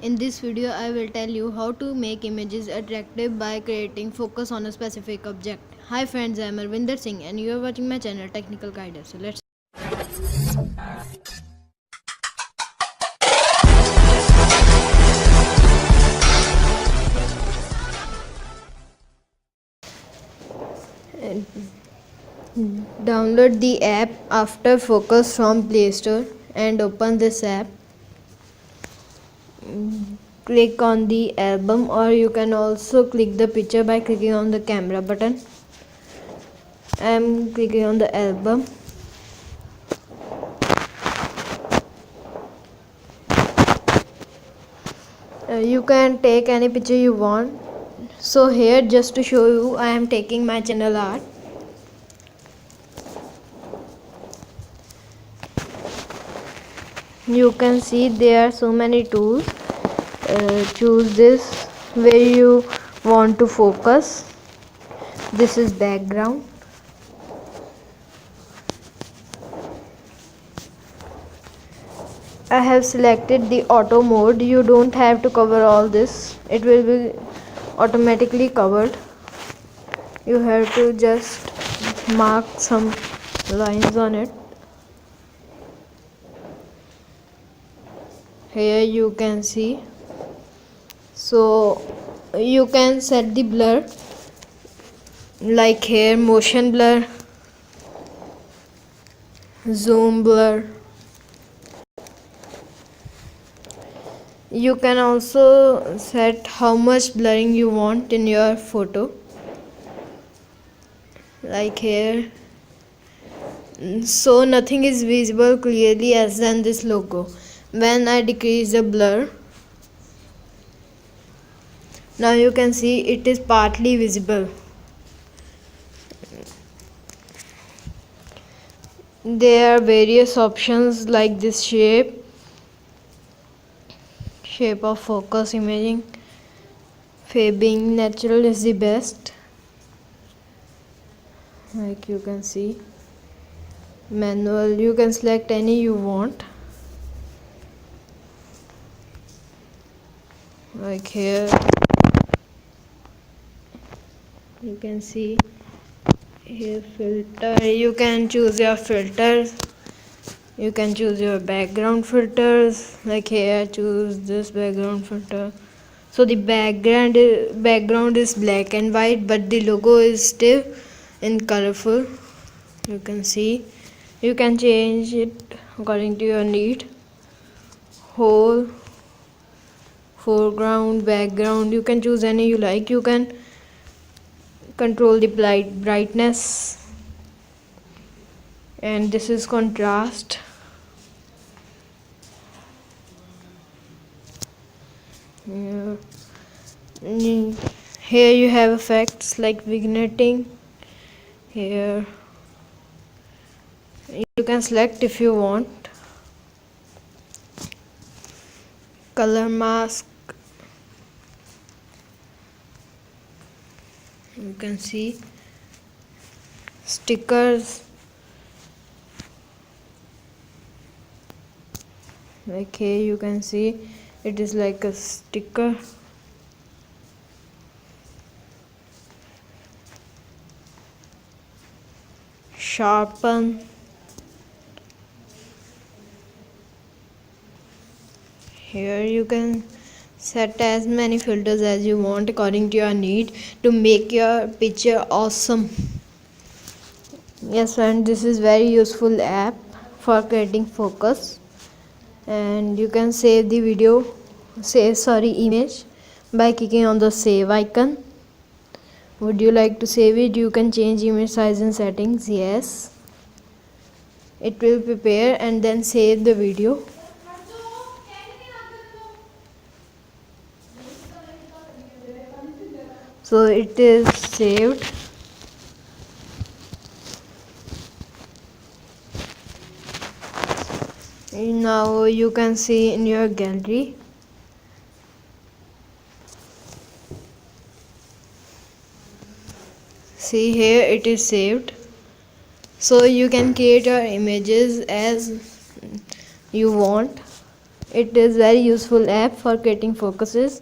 In this video, I will tell you how to make images attractive by creating focus on a specific object. Hi friends, I am Arvinder Singh and you are watching my channel Technical Guidance. So let's download the app After Focus from Play Store and open this app. Click on the album, or you can also click the picture by clicking on the camera button. I am clicking on the album. You can take any picture you want. So here, just to show you, I am taking my channel art. You can see there are so many tools. Choose this where you want to focus. This is background. I have selected the auto mode. You don't have to cover all this, it will be automatically covered. You have to just mark some lines on it. Here you can see. So you can set the blur, like here motion blur, zoom blur. You can also set how much blurring you want in your photo, like here, so nothing is visible clearly as than this logo. When I decrease the blur, now you can see it is partly visible. There are various options like this shape of focus, imaging, fading, natural is the best, like you can see. Manual, you can select any you want, like here you can see. Here filter, you can choose your filters. You can choose your background filters, like here choose this background filter. So the background is black and white, but the logo is still in colorful. You can see. You can change it according to your need. Whole, foreground, background, you can choose any you like. You can control the brightness, and this is contrast. Yeah. Here you have effects like vignetting. Here you can select if you want. Color mask, you can see. Stickers, like here you can see it is like a sticker. Sharpen, here you can set as many filters as you want according to your need to make your picture awesome. Yes friend, this is very useful app for creating focus. And you can save the image by clicking on the save icon. Would you like to save it? You can change image size and settings. Yes, it will prepare and then save the video. So it is saved. Now you can see in your gallery. See here it is saved. So you can create your images as you want. it is very useful app for creating focuses.